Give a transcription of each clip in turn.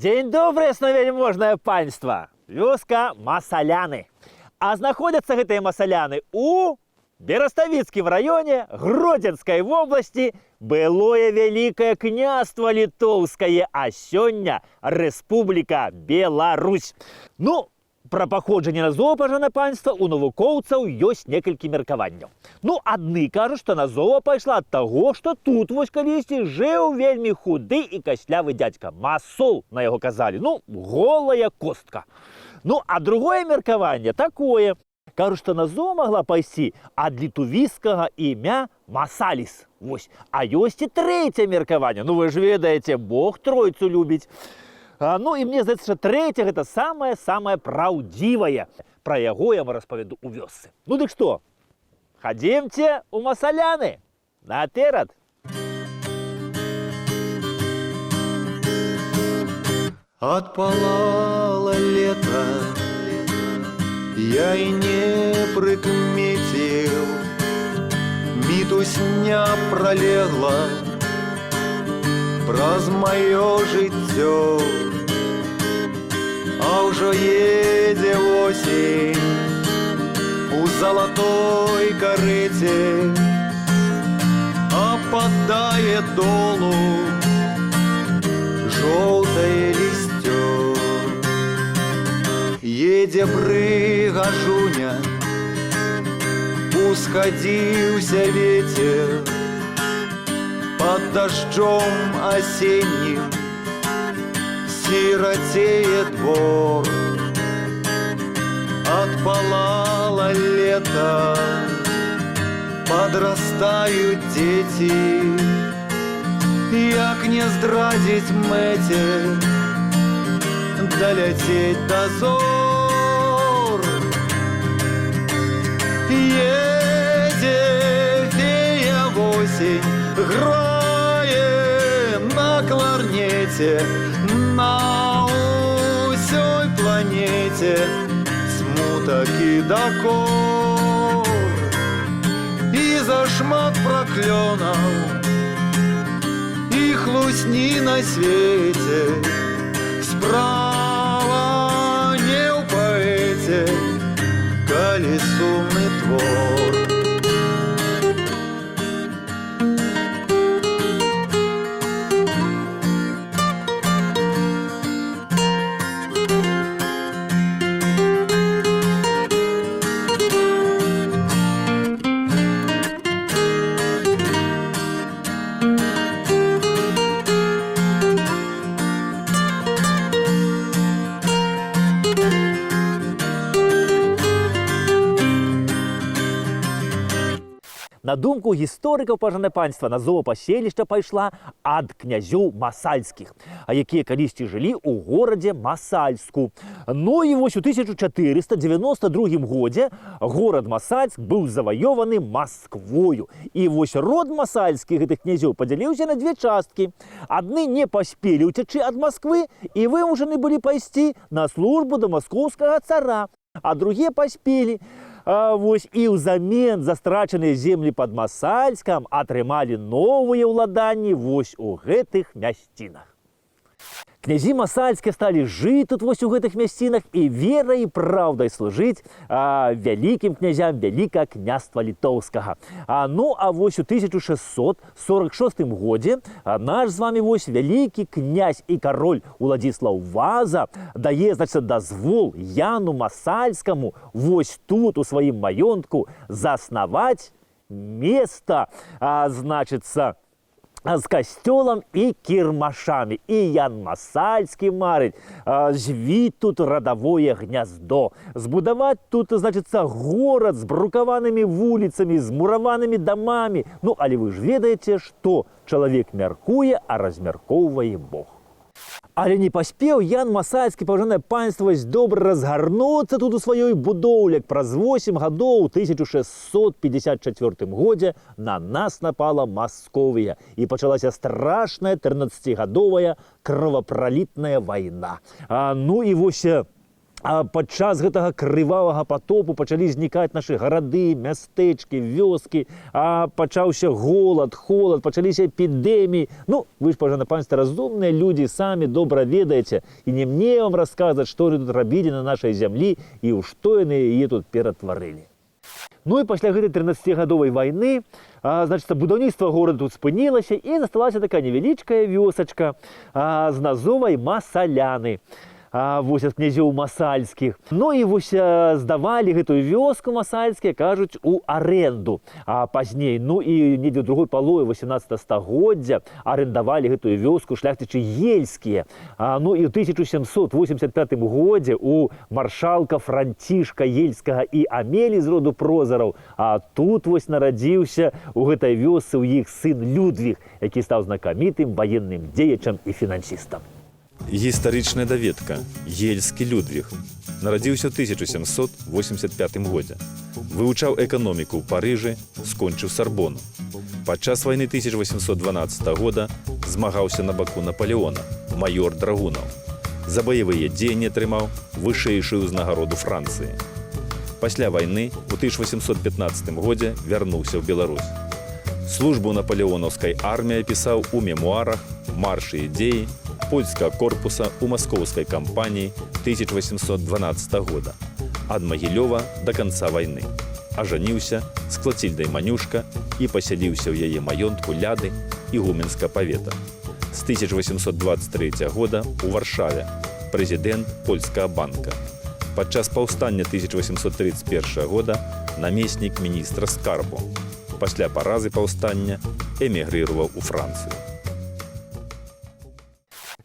Дзень добры, яснавельможнае панства! Вёска Масаляны. А знаходзяцца гэтыя масаляны у Бераставіцкім раёне Гродзенскай вобласці, былое Вялікае княства Літоўскае, а сёння Рэспубліка Беларусь. Ну, пра паходжанне назова, пажанае панства, у навукоўцаў ёсць некалькі меркаванняў. Ну, адны кажуць, што назова пайшла ад таго, што тут вось калісьці жыў вельмі худы і каслявы дзядзька. Масол, на яго казалі, ну, голая костка. Ну, а другое меркаванне такое. Кажуць, што назова магла пайсці ад літувійскага імя Масаліс. Вось. А ёсць і трэцяе меркаванне. Ну, вы ж ведаеце, Бог тройцу любіць. Ну, і мне здаецца, што трэцяе гэта самае-самае праўдзівае. Пра яго я вам распавяду ў вёсцы. Ну, дык што? Хадземце ў Масаляны. Наперад! Отпалало лето, я и не прикметил, мітусня пролегла праз маё жыццё, а ўжо едзе осень у золотой карэце, опадае долу жоўтае лісцё. Едзе прыгажуня, усхадзіўся ветер, под дождем осенним сиротеет двор. Отпалало лето, подрастают дети, як не здрадзіць мэце, долететь до зор. Едзе фея в осень, грае на кларнете, на усёй планете смутак і дакор. І зашмат праклёнаў, і хлусні на свеце, справа не ў паэце, калі сумны твор. На думку гісторыкаў, пажанае панства, назова паселішча пайшла ад князёў масальскіх, а якія калісьці жылі ў горадзе Масальску. Ну і вось у 1492 годзе горад Масальск быў заваёваны Масквою. І вось род масальскі гэтых князёў падзяліўся на две часткі. Адны не паспелі ўцячы ад Масквы і вымушаны былі пайсці на службу да маскоўскага цара, а другія паспелі. Вось і ўзамен за страчаныя землі пад Масальскам атрымалі новыя ўладанні вось у гэтых мясцінах. Князі масальскія сталі жыць тут вось у гэтых мясцінах і верай і праўдай служыць вялікім князям Вялікага княства Літоўскага. Ну, а вось у 1646 годзе наш з вами вось вялікі князь і кароль Уладзіслаў Ваза дае, значыць, дазвол Яну Масальскаму вось тут у сваім маёнтку заснаваць места, значыцца, з касцёлам і кірмашамі. І Ян Масальскі марыць звіць тут радавое гняздо, збудаваць тут, значыцца, горад з брукаванымі вуліцамі, з мураванымі дамамі. Ну, але вы ж ведаеце, што чалавек мяркуе, а размяркоўвае Бог. Але не паспеў Ян Масальскі, пажанае панства, добра разгарнуцца тут у сваёй будоўлі. Праз 8 гадоў у 1654 годзе на нас напала Масковія і пачалася страшная 13-гадовая кровапралітная вайна. Ну і вось А падчас гэтага крывавага потопу пачалі знікаць нашы гарады, мястэчкі, вёскі, а пачаўся голад, холад, пачаліся эпідэміі. Ну, вы ж, пажана панства, разумныя людзі, самі добра ведаеце, і не мне вам расказаць, што тут рабілі на нашай зямлі і ў што яны яе тут ператварылі. Ну і пасля гэтай 13-гадовай вайны, значыць, будаўніцтва горада тут спынілася і засталася такая невялічкая вёсачка з назвай Масаляны. Вось ад князёў масальскіх. Ну і вось здавалі гэтую вёску масальскія, кажуць, у арэнду. А пазней, ну і недзе ў другой палове 18 стагоддзя арэндавалі гэтую вёску шляхцічы ельскія. Ну і ў 1785 годзе у маршалка Францішка Ельскага і Амелі з роду Прозараў, а тут вось нарадзіўся у гэтай вёсцы ў іх сын Людвіг, які стаў знакамітым ваенным дзеячам і фінансістам. Гістарычная даведка. Ельскі Людвіг. Нарадзіўся ў 1785 годзе. Вывучаў эканоміку ў Парыжы, скончыў Сарбону. Падчас вайны 1812 года змагаўся на баку Наполеона, маёр драгунаў. За баявыя дзеянні атрымаў вышэйшую ўзнагароду Францыі. Пасля вайны ў 1815 годзе вярнуўся ў Беларусь. Службу наполеонаўскай арміі пісаў у мемуарах «Маршы ідзеі» польскага корпуса ў маскоўскай кампаніі 1812 года, ад Магілёва да канца вайны. Ажаніўся з Клацільдай Манюшка і пасяліўся ў яе маёнтку Ляды і Гуменска павета. З 1823 года ў Варшаве, прэзідэнт польскага банка. Падчас паўстання 1831 года намеснік міністра скарбу. Пасля паразы паўстання эмігрыраваў у Францыю.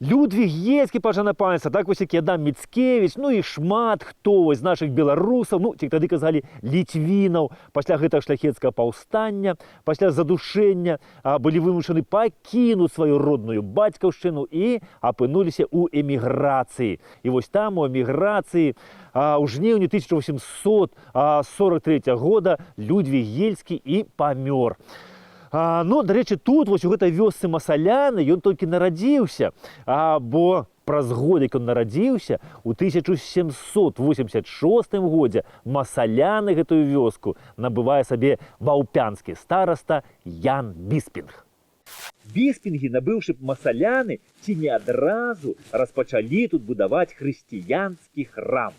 Людвіг Ельскі, пажана панства, так вось як і Адам Міцкевіч, ну і шмат хто з нашых беларусаў, ну, ці тады казалі літвінаў, пасля гэтага шляхецкага паўстання, пасля задушэння былі вымушаны пакінуць сваю родную бацькаўшчыну і апынуліся ў эміграцыі. І вось там у эміграцыі у жніўні 1843 года Людвіг Ельскі і памёр. Ну, дарэчы, тут, вось у гэтай вёсцы Масаляны, ён толькі нарадзіўся, бо праз год, як ён нарадзіўся, у 1786 годзе Масаляны гэтую вёску набывае сабе ваўпянскі стараста Ян Біспінг. Біспінгі, набыўшы Масаляны, ці не адразу распачалі тут будаваць хрысціянскі храм.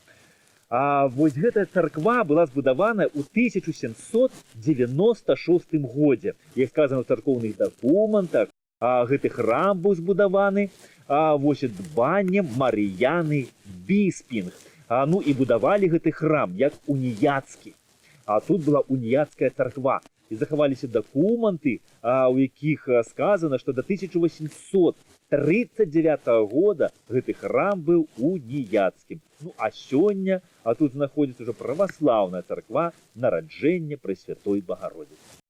А вось гэтая царква была збудавана ў 1796 годзе. Як сказано ў царкоўных дакументах, гэты храм быў збудаваны вось дбаннем Марыяны Біспінг. Ну і будавалі гэты храм як уніяцкі. А тут была уніяцкая царква. І захаваліся дакументы, у якіх сказано, што да 1839 года гэты храм быў уніяцкім. Ну а сёння тут знаходзіцца ўжо праваслаўная царква нараджэння Пресвятой Багародзіцы.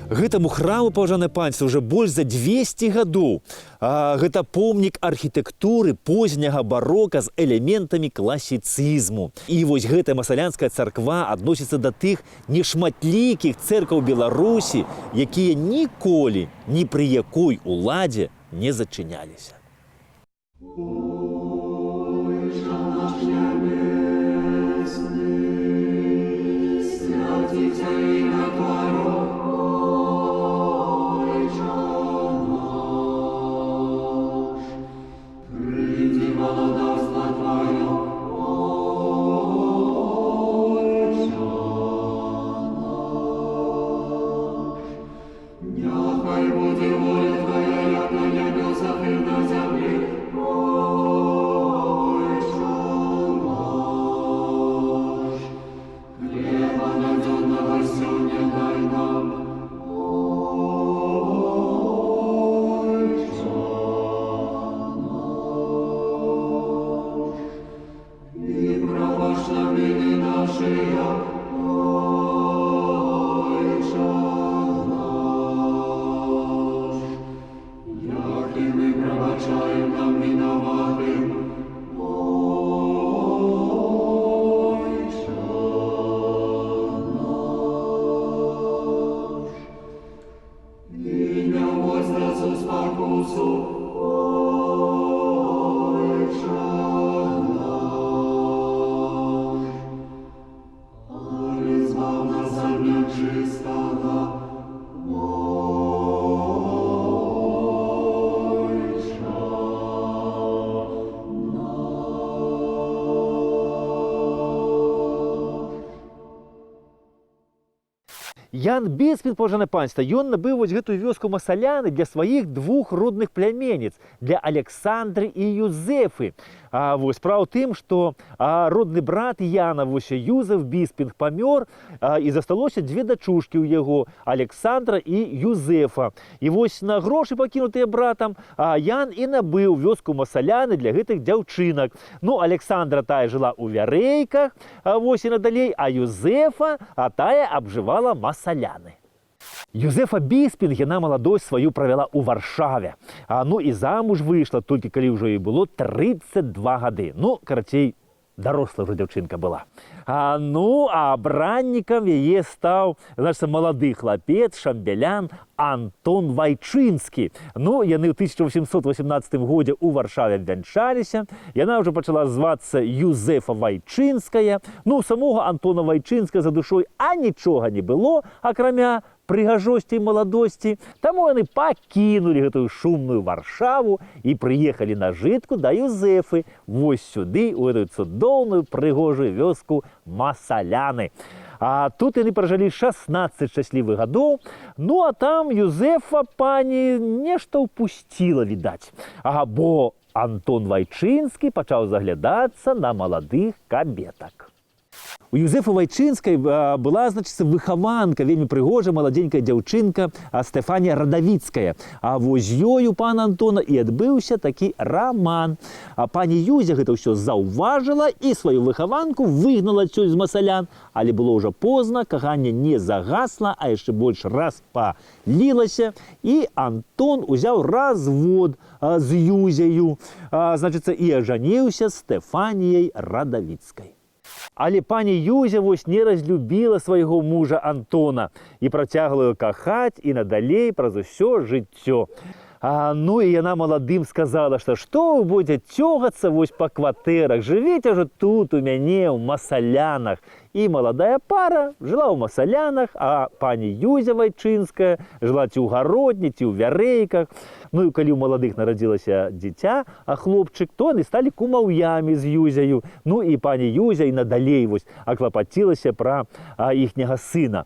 Гэтаму храму, паважанае панства, уже больш за 200 гадоў. Гэта помнік архітэктуры позняга барока з элементамі класіцызму. І вось гэтая масалянская царква адносіцца да тых нешматлікіх цэркваў Беларусі, якія ніколі ні пры якой уладзе не зачыняліся. Молодость Ян Біспін, паважанае панства, ён набыў вось гэтую вёску Масаляны для сваіх двух родных пляменец, для Александры і Юзефы. Вось справа ў тым, што родны брат Яна, вось Юзеф Біспінг памёр, і засталося две дачушкі ў яго, Александра і Юзефа. І вось на грошы, пакінутыя братам, Ян і набыў вёску Масаляны для гэтых дзяўчынак. Ну, Александра тая жыла ў Вярэйках, вось і надалей, а Юзефа тая абжывала Масаляны. Юзефа Біспінг яна маладосць сваю правяла ў Варшаве. Ну і замуж выйшла толькі калі ўжо ёй было 32 гады. Ну, карацей, дарослая ўжо дзяўчынка была. Ну, а абраннікам яе стаў, значыцца, малады хлапец, шамбелян Антон Вайчынскі. Ну, яны ў 1818 годзе ў Варшаве вянчаліся. Яна ўжо пачала звацца Юзефа Вайчынская. Ну, самога Антона Вайчынскага за душой нічога не было, акрамя прыгажосці і маладосці. Таму яны пакінулі гэтую шумную Варшаву і прыехалі на жытку да Юзефы, вось сюды, у гэтую цудоўную прыгожую вёску Масаляны. Тут яны пражылі 16 шчаслівых гадоў. Ну, а там Юзефа пані нешта ўпусціла, відаць. Бо Антон Вайчынскі пачаў заглядацца на маладых кабетак. У Юзефы Вайчынскай была, значыцца, выхаванка, вельмі прыгожая маладзенькая дзяўчынка Стэфанія Радавіцкая. Вось ёю пана Антона і адбыўся такі раман. Пані Юзя гэта ўсё заўважыла і сваю выхаванку выгнала адсюль з Масалян. Але было ўжо позна, каханне не загасла, а яшчэ больш распалілася. І Антон узяў развод з Юзяю, значыцца, і ажаніўся з Стэфаніяй Радавіцкай. Але пані Юзя вось не разлюбіла свайго мужа Антона і працягла яго кахаць і надалей праз усё жыццё. Ну і яна маладым сказала, што вы будзеце цёгацца вось па кватэрах, жывіце ўжо тут у мяне ў Масалянах. І маладая пара жыла ў Масалянах, а пані Юзя Вайчынская жыла ці ў Гародні, ці ў Вярэйках. Ну і калі ў маладых нарадзілася дзіця, хлопчык, то яны сталі кумаўямі з Юзяю. Ну і пані Юзя і надалей вось аклапацілася пра іхняга сына.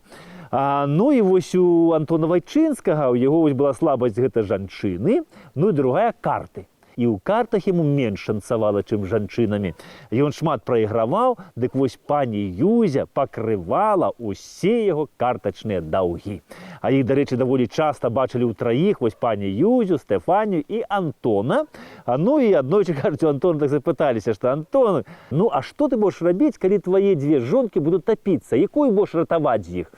Ну і вось у Антона Вайчынскага, у яго вось была слабасць гэта жанчыны, ну і другая карты. І ў картах яму менш шанцавала, чым жанчынамі. Ён шмат прайграваў, дык вось пані Юзя пакрывала усе яго картачныя даўгі. Іх, дарэчы, даволі часта бачылі ў траіх, вось пані Юзю, Стэфанію і Антона. Ну і аднойчы, кажуць, у Антона так запыталіся, што Антон, ну а што ты будзеш рабіць, калі твае дзве жонкі будуць тапіцца? Якую будзеш ратаваць з іх?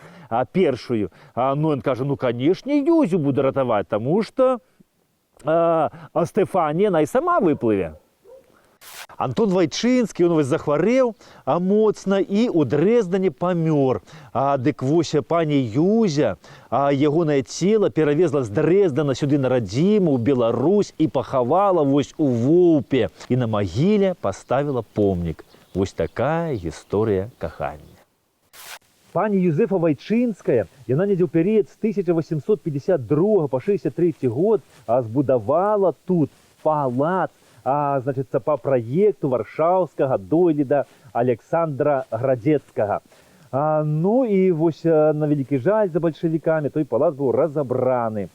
Першую. Ну, ён кажа, ну, канешне, Юзю буду ратаваць, таму што Стэфанія, она і сама выплыве. Антон Вайчынскі, ён вось захварэў моцна і ў Дрэздане памёр. Дык вось пані Юзя ягонае цела перавезла з Дрэздана сюды на радзіму, ў Беларусь і пахавала вось у Воўпе. І на магіле паставіла помнік. Вось такая гісторыя кахання. Пані Юзефа Вайчынская, яна недзе ў перыяд з 1852 па 63 год збудавала тут палац, значыцца, па праекту варшаўскага дойліда Александра Градзецкага. Ну і вось на вялікі жаль за бальшавікамі той палац быў разабраны.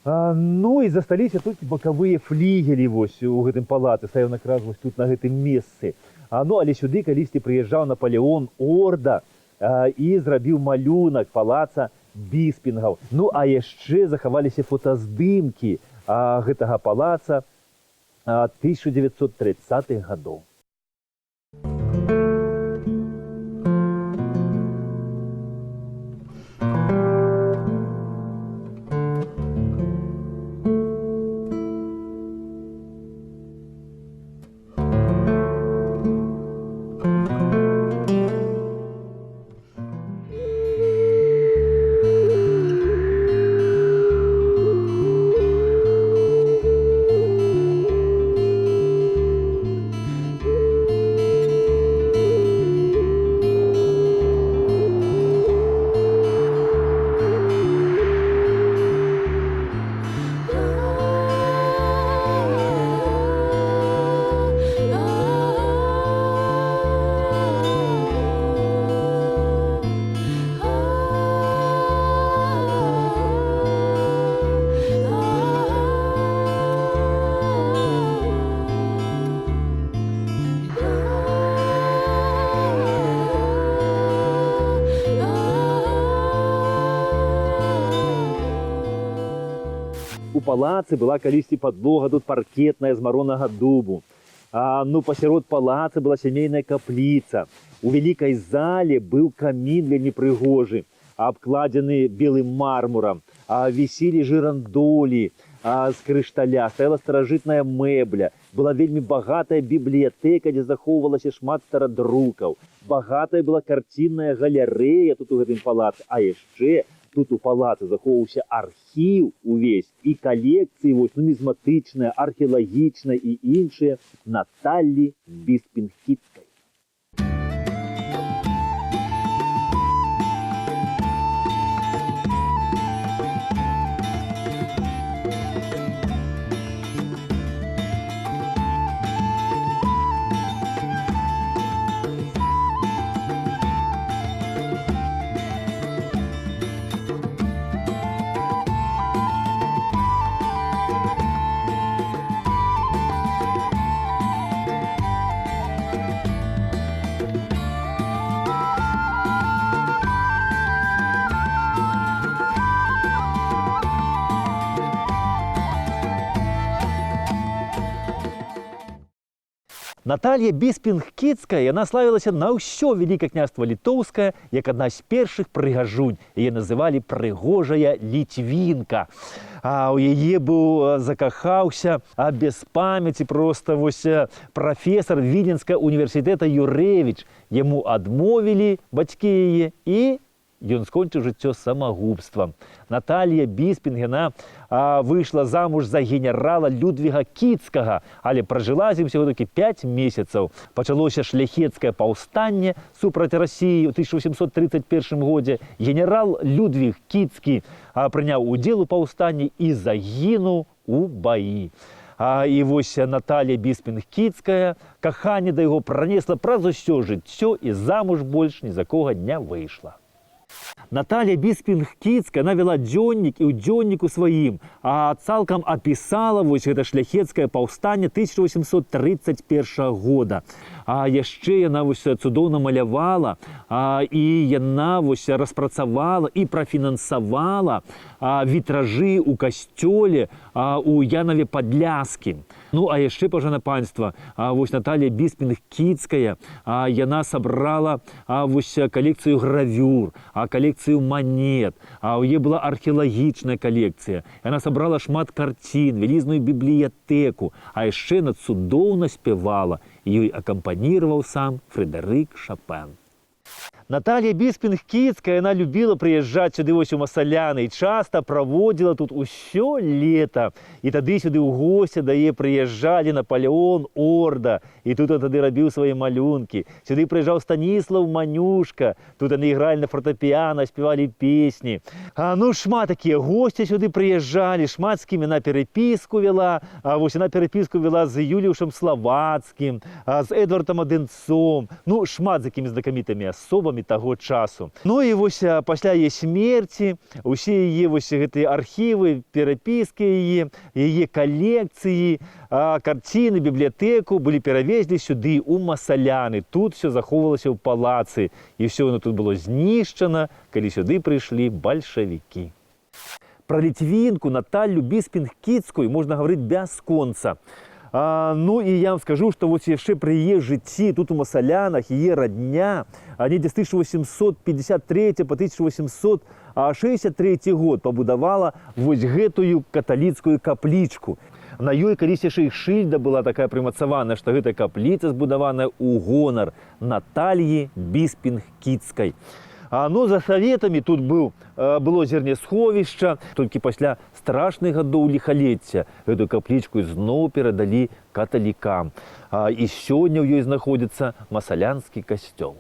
Ну і засталіся толькі бакавыя флігелі вось у гэтым палацы, стаяў накраз вось тут на гэтым месцы. Ну, але сюды калісьці прыязджаў Напалеон Орда, і зрабіў малюнак палаца Біспінгаў. Ну, а яшчэ захаваліся фотаздымкі гэтага палаца 1930-х гадоў. У палацы была калісьці падлога тут паркетная з маронага дубу. Пасярод палаца была сямейная капліца. У вялікай зале быў камін вельмі прыгожы, абкладзены белым мармурам. Вісілі жырандолі з крышталя, стаяла старажытная мэбля. Была вельмі багатая бібліятэка, дзе захоўвалася шмат старадрукаў. Багатая была карцінная галерэя тут у гэтым палацы. А яшчэ тут у палацы захоўваўся архіў увесь і калекцыі нумізматычныя, археалагічныя і іншыя Наталлі Біспінгкіцкай. Наталья Біспінгкіцкая, яна славілася на ўсё Вялікае княства Літоўскае, як адна з першых прыгажунь. Яе называлі прыгожая ліцвінка. У яе закахаўся без памяці проста прафесар Віленскага універсітэта Юрэвіч. Яму адмовілі бацькі яе і ён скончыў жыццё самагубствам. Наталья Біспінг, яна выйшла замуж за генерала Людвіга Кіцкага, але пражыла з ім всего такі 5 месяцаў. Пачалося шляхецкае паўстанне супраць Расіі ў 1831 годзе. Генерал Людвіг Кіцкі прыняў удзел у паўстанні і загінуў у баі. І Наталья Біспінгкіцкая, каханне да яго пранесла праз усё жыццё і замуж больш ні за кога не выйшла. Наталья Біспінгкіцкая, она вела дзённік і ў дзённіку сваім, цалкам апісала гэта шляхецкае паўстанне 1831 года. Яшчэ яна цудоўна малявала, і яна распрацавала і прафінансавала вітражы ў касцёле у Янаве-Падляскім. А яшчэ, пажанае панства, Наталья Біспінгкіцкая, яна сабрала калекцыю гравюр, калекцыю манет, у яе была археалагічная калекцыя. Яна сабрала шмат карцін, вялізную бібліятэку, а яшчэ яна цудоўна спявала. Ёй акампанировал сам Фредерик Шопен. Наталья Біспінгкіцкая, она любила приезжать сюды у Масаляны и часто проводила тут усё лето. И тады сюды у гости да яе приезжали Наполеон Орда, и тут он тады робил свои малюнки. Сюды приезжал Станислав Манюшка, тут они играли на фортепиано, спевали песни. Шмат такие гости сюды приезжали, шмат с кем она переписку вела. Она переписку вела с Юлиушем Словацким, с Эдвардом Одинцом. Шмат з якими знакамітымі особами того часу. І пасля яе смерці усе яе гэтыя архівы, перапіскі яе калекцыі, карціны, бібліятэку былі перавезлі сюды у Масаляны. Тут все захоўвалася ў палацы, і все оно тут было знішчана, калі сюды прыйшлі бальшавікі. Пра ліцвінку Наталлю Біспінгкіцкую можна гаварыць бясконца. І я вам скажу, што яшчэ пры яе жыцці тут у Масалянах яе радня недзе з 1853 па 1863 год пабудавала гэтую каталіцкую каплічку. На ёй калісь яшчэ і шыльда была такая прымацаваная, што гэта капліца збудаваная ў гонар Натальі Біспінгкіцкай. За саветамі тут было зернесховішча, толькі пасля страшных гадоў ліхалецця гэтую каплічку зноў перадалі каталікам. І сёння ў ёй знаходзіцца масалянскі касцёл.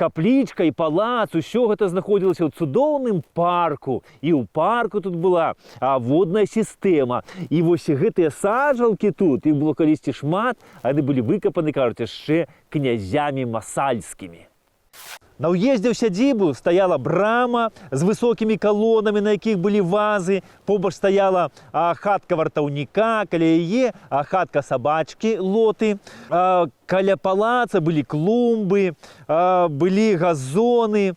каплічка і палац, усё гэта знаходзілася ў цудоўным парку. І ў парку тут была водная сістэма. І вось гэтыя саджалкі тут, іх было калісьці шмат, яны былі выкапаны, кажуць, яшчэ князямі масальскімі. На ўездзе ў сядзібу стаяла брама з высокімі калонамі, на якіх былі вазы. Побач стаяла хатка вартаўніка, каля яе хатка сабачкі, лоты. Каля палаца былі клумбы, былі газоны.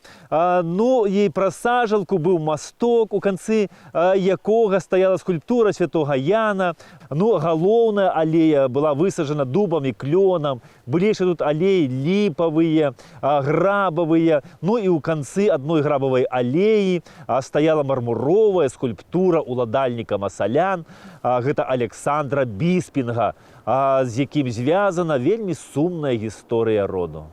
Ну і праз сажалку быў масток, у канцы якога стаяла скульптура святога Яна. Ну, галоўная алея была высаджана дубам і клёнам. Былі яшчэ тут алеі ліпавыя, грабавыя. Ну і ў канцы адной грабавай алеі стаяла мармуровая скульптура уладальніка масалян. Гэта Александра Біспінга, з якім звязана вельмі сумная гісторыя роду.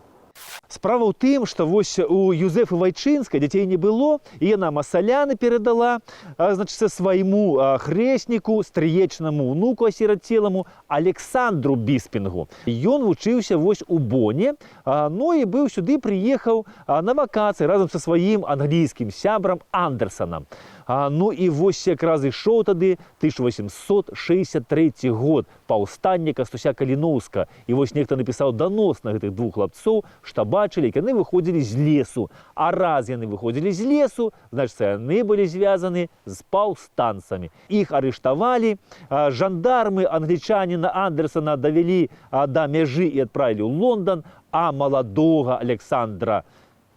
Справа ў тым, што вось у Юзэфы Вайчынскай дзяцей не было, і яна масаляны перадала, значыць, свайму хрэсніку, стрыечнаму ўнуку асірацеламу Александру Біспінгу. Ён вучыўся вось у Боне, ну і быў сюды, прыехаў на вакацыі разам са сваім англійскім сябрам Андерсанам. Ну і вось якраз ішоў тады 1863 год, паўстанне Кастуся Каліноўска. І вось нехта напісаў данос на гэтых двух хлапцоў, што бачылі, як яны выходзілі з лесу. А раз яны выходзілі з лесу, значыць, яны былі звязаны з паўстанцамі. Іх арыштавалі, жандармы англічаніна Андерсана давялі да мяжы і адправілі ў Лондан, а маладога Александра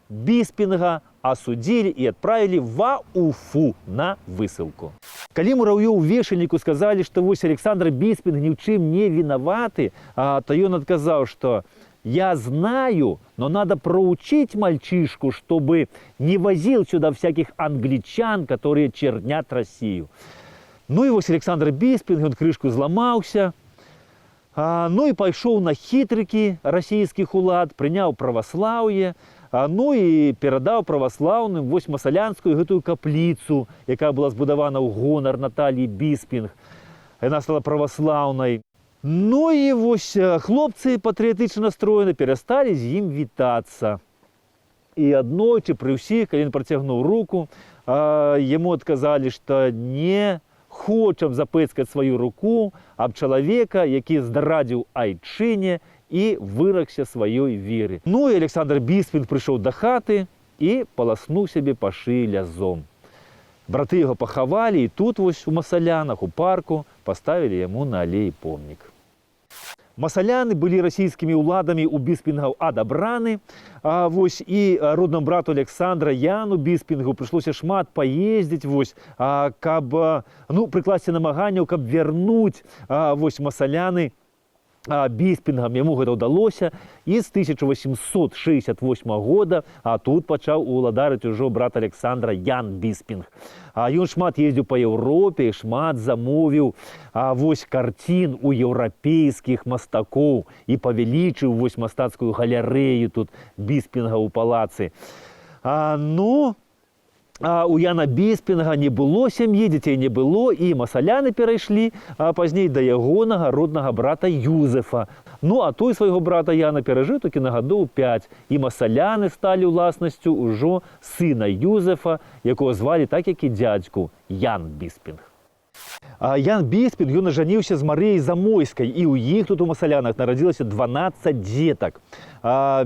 Біспінга асудзілі і адправілі ва Уфу на высылку. Калі мураўёў вешальніку сказалі, што вось Александр Біспінг ні ў чым не вінаваты, то ён адказаў, што «Я знаю, но надо проучить мальчишку, чтобы не возил сюда всяких англичан, которые чернят Россию». Ну і вось Александр Біспінг, ён крышку зламаўся, ну і пайшоў на хітрыкі расійскіх улад, прыняў праваслаўе, ну і перадаў праваслаўным вось масалянскую гэтую капліцу, якая была збудавана ў гонар Наталіі Біспінг. Яна стала праваслаўнай. Ну і вось хлопцы патрыятычна настроены перасталі з ім вітацца. І аднойчы пры ўсіх, калі ён працягнуў руку, яму адказалі, што не хочам запэцкаць сваю руку аб чалавека, які здрадзіў айчыне і выракся сваёй веры. Ну і Александр Біспінг прыйшоў да хаты і паласнуў сябе па шыі лязом. Браты яго пахавалі, і тут вось у Масалянах, у парку, паставілі яму на алеі помнік. Масаляны былі расійскімі ўладамі ў Біспінгаў адабраны, вось, і роднаму брату Александра Яну Біспінгу прыйшлося шмат паездзіць, вось, каб прыкласці намаганняў, каб вярнуць вось масаляны Біспінгам. Яму гэта ўдалося, і з 1868 года тут пачаў уладарыць ужо брат Александра Ян Біспінг. Ён шмат ездзіў па Еўропе, шмат замовіў вось карцін у еўрапейскіх мастакоў і павялічыў вось мастацкую галерэю тут Біспінга ў палацы. У Яна Біспінга не было сям'і, дзяцей не было, і масаляны перайшлі пазней да ягонага роднага брата Юзефа. Ну, а той свайго брата Яна перажыў толькі на гадоў 5, і масаляны сталі ўласнасцю ўжо сына Юзефа, якога звалі так, як і дзядзьку, Ян Біспінг. Ян Біспінг, ён ажаніўся з Марыяй Замойскай, і ў іх тут у Масалянах нарадзілася 12 дзетак.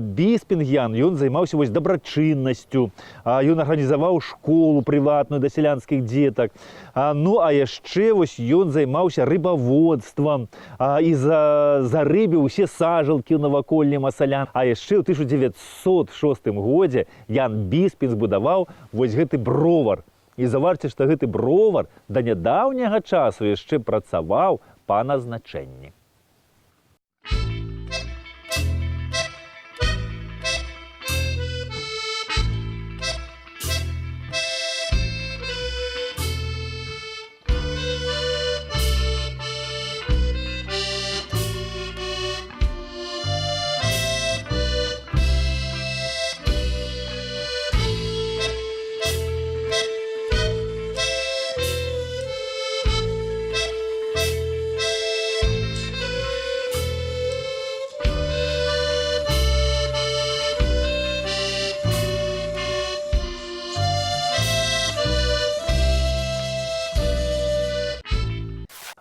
Біспінг Ян, ён займаўся вось дабрачыннасцю, ён арганізаваў школу прыватную да сялянскіх дзетак. Ну, а яшчэ вось ён займаўся рыбаводствам і зарыбіў усе сажалкі ў наваколлі Масалян. А яшчэ ў 1906 годзе Ян Біспінг збудаваў вось гэты бровар. І заўважце, што гэты бровар да нядаўняга часу яшчэ працаваў па назначэнні.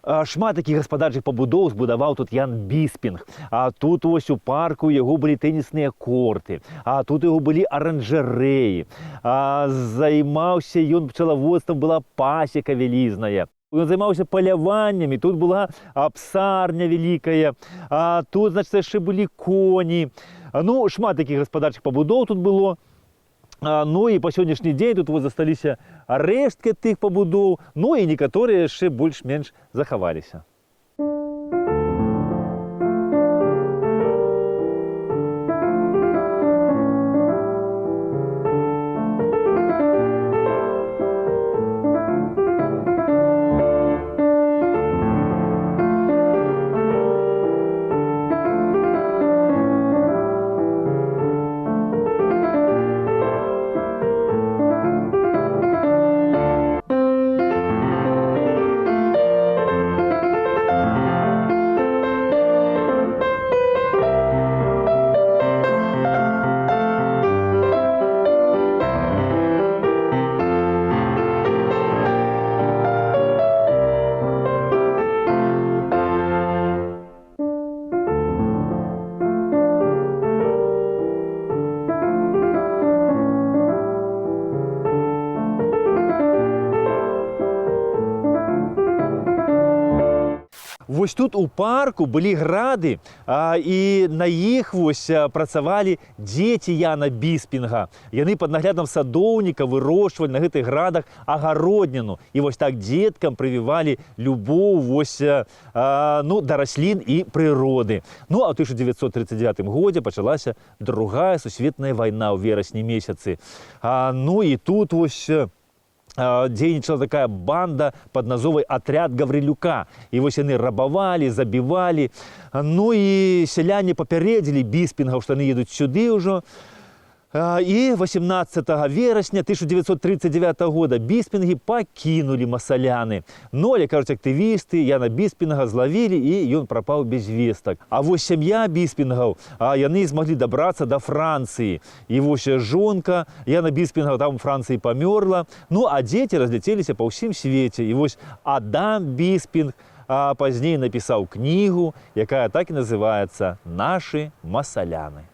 Шмат таких гаспадарчых пабудоў збудаваў тут Ян Біспінг. А тут ось у парку яго былі тэнісныя корты, а тут яго былі аранжарэі. Займаўся ён пчелаводствам, была пасека вялізная. Ён займаўся паляваннямі, тут была псарня вялікая, а тут, значыць, яшчэ былі коні. Ну, шмат такіх гаспадарчых пабудоў тут было. Ну і па сённяшні дзень тут вот засталіся рэшткі тых пабудоў, ну і некаторыя яшчэ больш-менш захаваліся. Вось тут у парку былі грады, і на іх вось працавалі дзеці Яна Біспінга. Яны пад наглядам садоўніка вырошчвалі на гэтых градах агародніну. І вось так дзеткам прывівалі любоў вось, ну, да раслін і прыроды. Ну, а ў 1939 годзе пачалася Другая сусветная вайна ў верасні месяцы. Ну, і тут вось дзейнічала такая банда под назовай «Отряд Гаврилюка». І вось яны рабавалі, забівалі. Ну і сяляне папярэдзілі Біспінгаў, што яны едуць сюды ўжо. І 18 верасня 1939 года Біспінгі пакінулі масаляны. Ну, але, кажуць актывісты, Яна Біспінга злавілі, і ён прапаў без вестак. А вось сям'я Біспінгаў, яны змаглі дабрацца да Францыі. І вось жонка Яна Біспінга там у Францыі памёрла. Ну, а дзеці разляцеліся па ўсім свеце. І вось Адам Біспінг пазней напісаў кнігу, якая так і называецца «Нашы масаляны».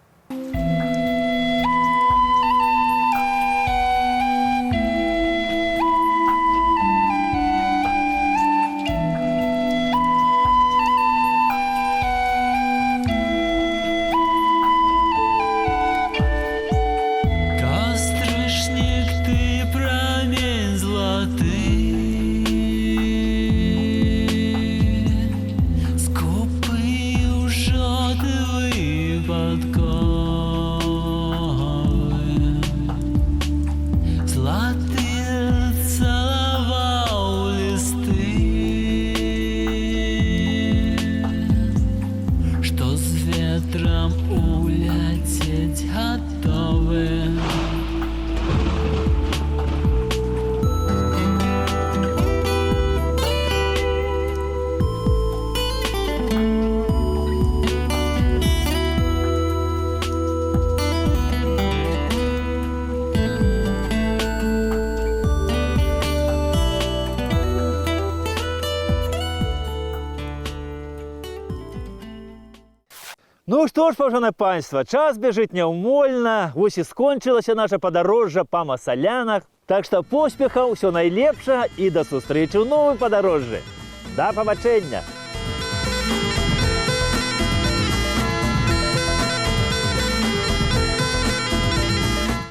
Ну што ж, паважанае панства, час бяжыць няўмольна, вось і скончылася наша падарожжа па масалянах. Так што поспехаў, усё найлепшага і да сустрэчы ў новым падарожжы. Да пабачэння!